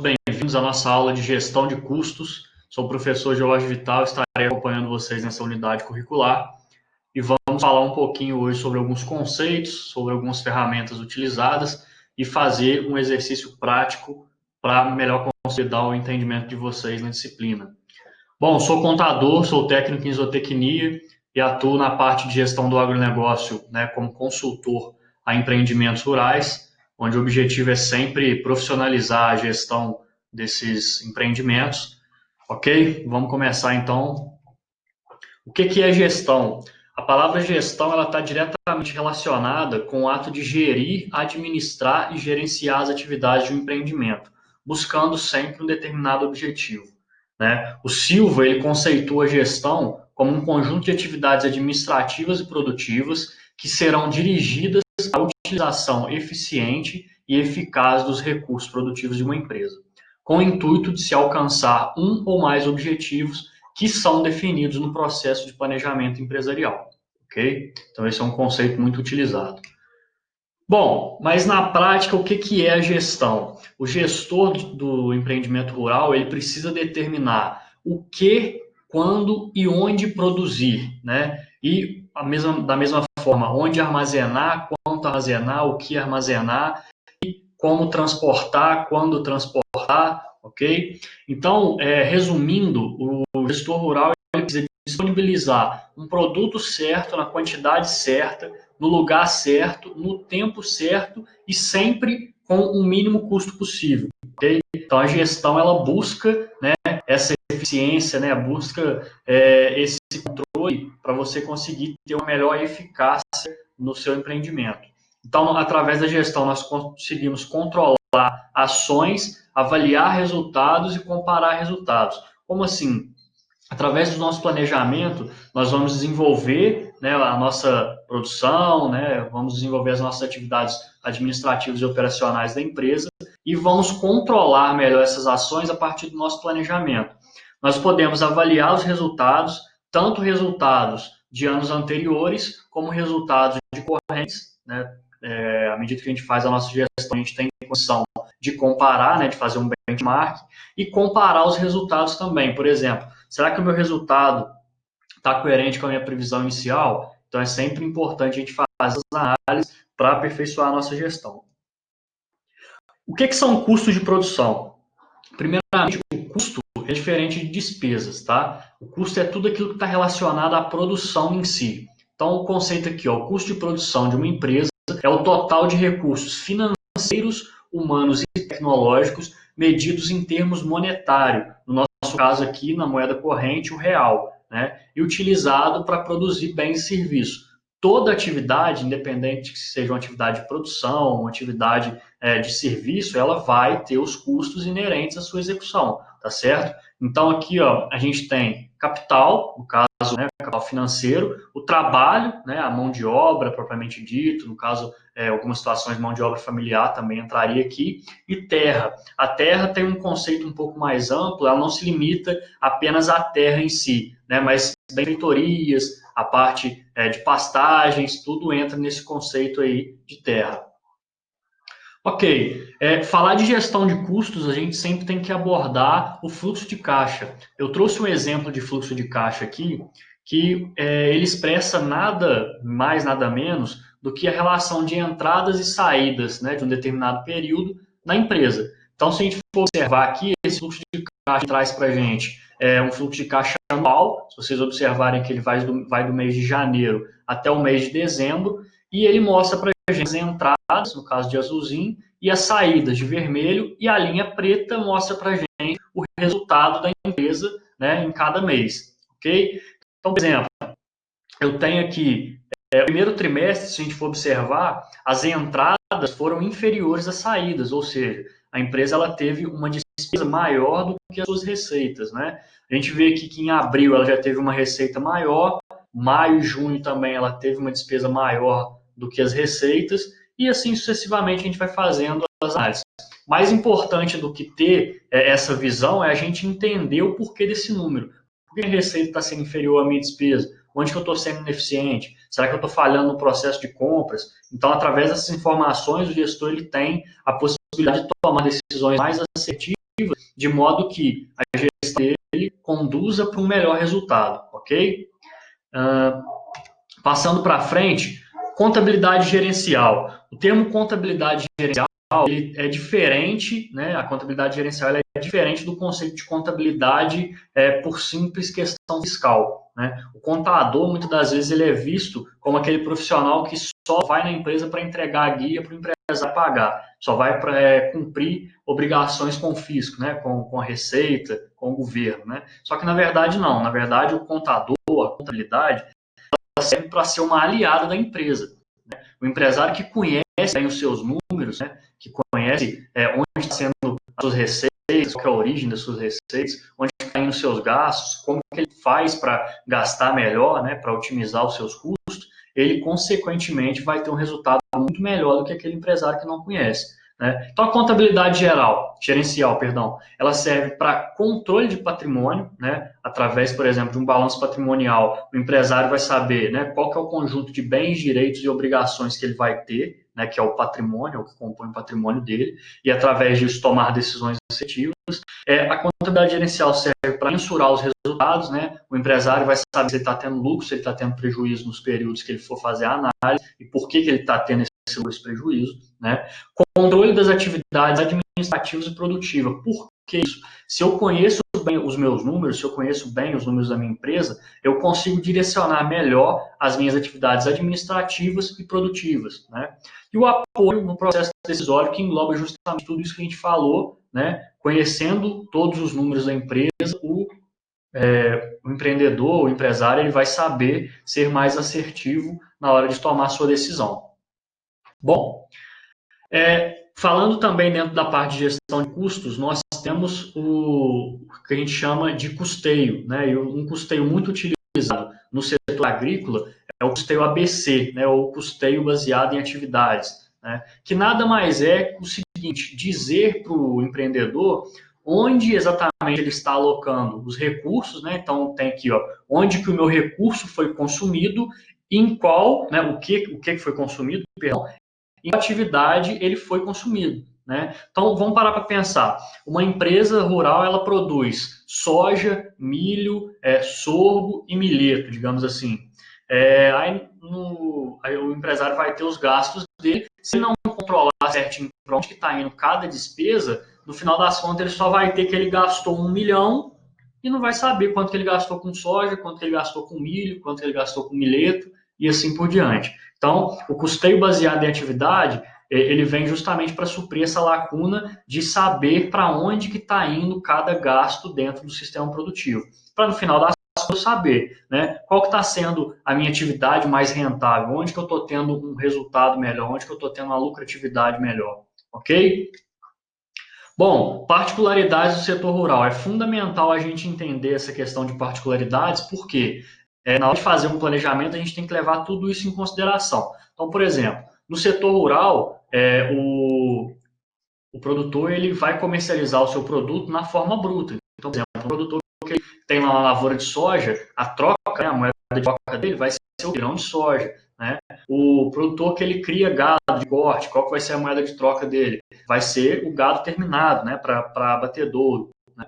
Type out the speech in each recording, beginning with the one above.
Bem-vindos à nossa aula de gestão de custos. Sou o professor Jorge Vital, estarei acompanhando vocês nessa unidade curricular e vamos falar um pouquinho hoje sobre alguns conceitos, sobre algumas ferramentas utilizadas e fazer um exercício prático para melhor consolidar o entendimento de vocês na disciplina. Bom, sou contador, sou técnico em zootecnia e atuo na parte de gestão do agronegócio, né, como consultor a empreendimentos rurais, onde o objetivo é sempre profissionalizar a gestão desses empreendimentos. Ok? Vamos começar então. O que é gestão? A palavra gestão ela está diretamente relacionada com o ato de gerir, administrar e gerenciar as atividades de um empreendimento, buscando sempre um determinado objetivo, né? O Silva ele conceitua a gestão como um conjunto de atividades administrativas e produtivas que serão dirigidas à utilização eficiente e eficaz dos recursos produtivos de uma empresa, com o intuito de se alcançar um ou mais objetivos que são definidos no processo de planejamento empresarial, ok? Então esse é um conceito muito utilizado. Bom, mas na prática, o que é a gestão? O gestor do empreendimento rural, ele precisa determinar o que, quando e onde produzir, né? E da mesma forma, onde armazenar, quanto armazenar, o que armazenar, como transportar, quando transportar, ok? Então, resumindo, o gestor rural ele precisa disponibilizar um produto certo, na quantidade certa, no lugar certo, no tempo certo e sempre com o mínimo custo possível, ok? Então, a gestão, ela busca, né, essa eficiência, né, busca esse controle para você conseguir ter uma melhor eficácia no seu empreendimento. Então, através da gestão, nós conseguimos controlar ações, avaliar resultados e comparar resultados. Como assim? Através do nosso planejamento, nós vamos desenvolver, né, a nossa produção, né, vamos desenvolver as nossas atividades administrativas e operacionais da empresa e vamos controlar melhor essas ações a partir do nosso planejamento. Nós podemos avaliar os resultados, tanto resultados de anos anteriores, como resultados de correntes, né, à medida que a gente faz a nossa gestão, a gente tem condição de comparar, né, de fazer um benchmark e comparar os resultados também. Por exemplo, será que o meu resultado está coerente com a minha previsão inicial? Então, é sempre importante a gente fazer essas análises para aperfeiçoar a nossa gestão. O que são custos de produção? Primeiramente, o custo é diferente de despesas, tá? O custo é tudo aquilo que está relacionado à produção em si. Então, o conceito aqui, ó, o custo de produção de uma empresa é o total de recursos financeiros, humanos e tecnológicos medidos em termos monetários, no nosso caso aqui, na moeda corrente, o real, né? E utilizado para produzir bens e serviços. Toda atividade, independente que seja uma atividade de produção, uma atividade de serviço, ela vai ter os custos inerentes à sua execução, tá certo? Então aqui, ó, a gente tem capital, no caso, né, capital financeiro, o trabalho, né, a mão de obra propriamente dito, no caso, algumas situações de mão de obra familiar também entraria aqui, e terra. A terra tem um conceito um pouco mais amplo, ela não se limita apenas à terra em si, né, mas benfeitorias, a parte de pastagens, tudo entra nesse conceito aí de terra. Ok, falar de gestão de custos, a gente sempre tem que abordar o fluxo de caixa. Eu trouxe um exemplo de fluxo de caixa aqui, que ele expressa nada mais, nada menos do que a relação de entradas e saídas, né, de um determinado período na empresa. Então, se a gente for observar aqui, esse fluxo de caixa traz para a gente um fluxo de caixa anual, se vocês observarem que ele vai do mês de janeiro até o mês de dezembro, e ele mostra para a gente as entradas, no caso de azulzinho, e as saídas de vermelho, e a linha preta mostra para a gente o resultado da empresa, né, em cada mês, ok? Então, por exemplo, eu tenho aqui, o primeiro trimestre, se a gente for observar, as entradas foram inferiores às saídas, ou seja, a empresa ela teve uma despesa maior do que as suas receitas, né? A gente vê aqui que em abril ela já teve uma receita maior, maio e junho também ela teve uma despesa maior do que as receitas, e assim sucessivamente a gente vai fazendo as análises. Mais importante do que ter essa visão é a gente entender o porquê desse número. Por que a receita está sendo inferior à minha despesa? Onde que eu estou sendo ineficiente? Será que eu estou falhando no processo de compras? Então, através dessas informações, o gestor ele tem a possibilidade de tomar decisões mais assertivas de modo que a gestão dele conduza para um melhor resultado, ok? Passando para frente, contabilidade gerencial. O termo contabilidade gerencial ele é diferente, né? A contabilidade gerencial é diferente do conceito de contabilidade por simples questão fiscal, né? O contador, muitas das vezes, ele é visto como aquele profissional que só vai na empresa para entregar a guia para o empresário pagar, só vai para cumprir obrigações com o fisco, né? Com a Receita, com o governo, né? Só que, na verdade, não. Na verdade, o contador, a contabilidade, serve para ser uma aliada da empresa. Né? O empresário que conhece bem os seus números, né? Que conhece onde está sendo as suas receitas, qual é a origem das suas receitas, onde estão indo os seus gastos, como que ele faz para gastar melhor, né? Para otimizar os seus custos, ele, consequentemente, vai ter um resultado muito melhor do que aquele empresário que não conhece. Né? Então, a contabilidade gerencial, ela serve para controle de patrimônio, né? Através, por exemplo, de um balanço patrimonial, o empresário vai saber, né, qual que é o conjunto de bens, direitos e obrigações que ele vai ter, né, que é o patrimônio, o que compõe o patrimônio dele, e através disso tomar decisões assertivas. A contabilidade gerencial serve para mensurar os resultados, né? O empresário vai saber se ele está tendo lucro, se ele está tendo prejuízo nos períodos que ele for fazer a análise e por que ele está tendo esse prejuízo, né? Controle das atividades administrativas e produtivas. Por que isso? Se eu conheço bem os meus números, se eu conheço bem os números da minha empresa, eu consigo direcionar melhor as minhas atividades administrativas e produtivas, né? E o apoio no processo decisório, que engloba justamente tudo isso que a gente falou, né? Conhecendo todos os números da empresa, o empreendedor, o empresário, ele vai saber ser mais assertivo na hora de tomar a sua decisão. Bom, falando também dentro da parte de gestão de custos, nós temos o que a gente chama de custeio, né? E um custeio muito utilizado no setor agrícola é o custeio ABC, né? Ou custeio baseado em atividades, né? Que nada mais é que o seguinte: dizer para o empreendedor onde exatamente ele está alocando os recursos, né? Então tem aqui, ó, onde que o meu recurso foi consumido, em qual, né? O que foi consumido, perdão, em qual atividade ele foi consumido, né? Então vamos parar para pensar. Uma empresa rural, ela produz soja, milho, sorgo e milheto, digamos assim. Aí o empresário vai ter os gastos dele. Se não controlar certinho para onde está indo cada despesa, no final das contas ele só vai ter que ele gastou 1 milhão e não vai saber quanto que ele gastou com soja, quanto que ele gastou com milho, quanto que ele gastou com milheto e assim por diante. Então, o custeio baseado em atividade, ele vem justamente para suprir essa lacuna de saber para onde que está indo cada gasto dentro do sistema produtivo. Para no final das contas eu saber, né, qual que está sendo a minha atividade mais rentável, onde que eu estou tendo um resultado melhor, onde que eu estou tendo uma lucratividade melhor, ok? Bom, particularidades do setor rural. É fundamental a gente entender essa questão de particularidades, porque na hora de fazer um planejamento a gente tem que levar tudo isso em consideração. Então, por exemplo, no setor rural, o produtor ele vai comercializar o seu produto na forma bruta. Então, por exemplo, o produtor que tem lá uma lavoura de soja, a troca, né, a moeda de troca dele vai ser o grão de soja, né? O produtor que ele cria gado de corte, qual que vai ser a moeda de troca dele? Vai ser o gado terminado, né, para abatedouro, né?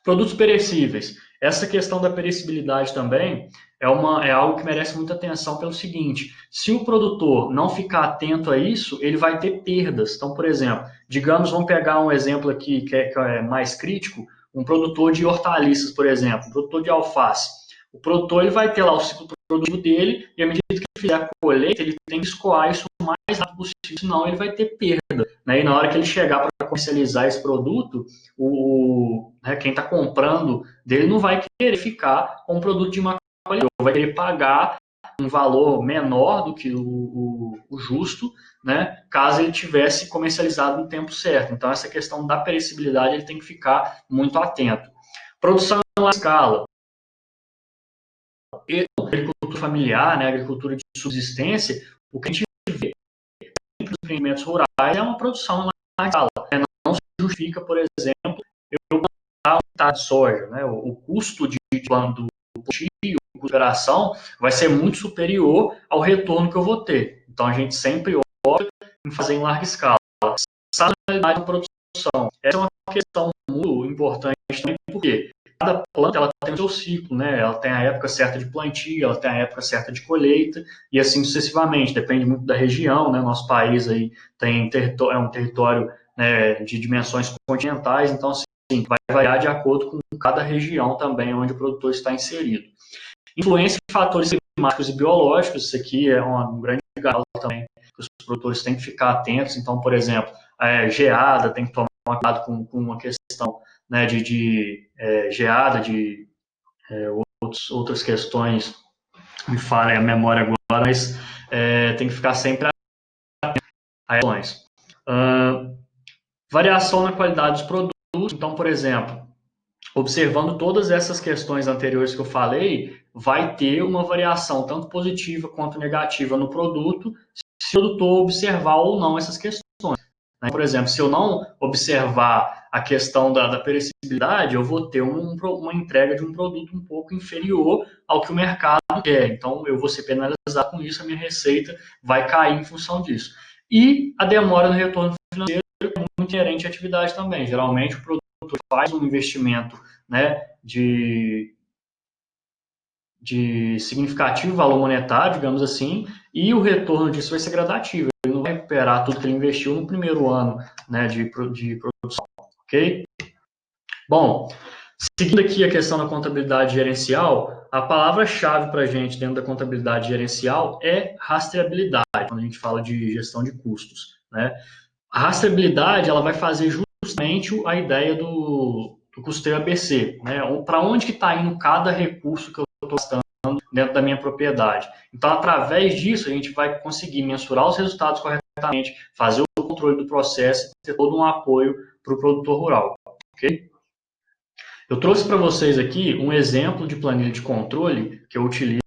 Produtos perecíveis. Essa questão da perecibilidade também é algo que merece muita atenção pelo seguinte: se o produtor não ficar atento a isso, ele vai ter perdas. Então, por exemplo, digamos, vamos pegar um exemplo aqui que é mais crítico, um produtor de hortaliças, por exemplo, um produtor de alface. O produtor ele vai ter lá o ciclo produtivo dele e à medida que ele fizer a colheita, ele tem que escoar isso o mais rápido possível, senão ele vai ter perda, né? E na hora que ele chegar para comercializar esse produto, quem está comprando dele não vai querer ficar com um produto de má qualidade, vai querer pagar um valor menor do que o justo, né, caso ele tivesse comercializado no tempo certo. Então, essa questão da perecibilidade ele tem que ficar muito atento. Produção em larga escala. E agricultura familiar, né, agricultura de subsistência, o que a gente vê nos empreendimentos rurais é uma produção em larga escala. Não se justifica, por exemplo, eu plantar um hectare de soja, né? O custo de plano do plantio, o custo de operação vai ser muito superior ao retorno que eu vou ter. Então, a gente sempre opta em fazer em larga escala. Sazonalidade da produção. Essa é uma questão muito importante também, porque cada planta ela tem o seu ciclo, né? Ela tem a época certa de plantio, ela tem a época certa de colheita, e assim sucessivamente, depende muito da região, né? Nosso país aí é um território, né, de dimensões continentais, então assim, vai variar de acordo com cada região também onde o produtor está inserido. Influência de fatores climáticos e biológicos, isso aqui é um grande gargalo também, que os produtores têm que ficar atentos. Então, por exemplo, geada, tem que tomar cuidado com uma questão, né, de geada, de outras questões, me falem a memória agora, mas tem que ficar sempre a questões. Variação na qualidade dos produtos. Então, por exemplo, observando todas essas questões anteriores que eu falei, vai ter uma variação tanto positiva quanto negativa no produto, se o produtor observar ou não essas questões. Né? Por exemplo, se eu não observar a questão da perecibilidade, eu vou ter uma entrega de um produto um pouco inferior ao que o mercado quer. Então, eu vou ser penalizado com isso, a minha receita vai cair em função disso. E a demora no retorno financeiro é muito inerente à atividade também. Geralmente, o produtor faz um investimento, né, de significativo valor monetário, digamos assim, e o retorno disso vai ser gradativo. Ele não vai recuperar tudo que ele investiu no primeiro ano, né, de produção, ok? Bom, seguindo aqui a questão da contabilidade gerencial, a palavra-chave para a gente dentro da contabilidade gerencial é rastreabilidade, quando a gente fala de gestão de custos, né? A rastreabilidade, ela vai fazer justamente a ideia do custeio ABC, né? Para onde que está indo cada recurso que eu estou gastando dentro da minha propriedade. Então, através disso, a gente vai conseguir mensurar os resultados corretamente, fazer o controle do processo e ter todo um apoio para o produtor rural, ok? Eu trouxe para vocês aqui um exemplo de planilha de controle que eu utilizo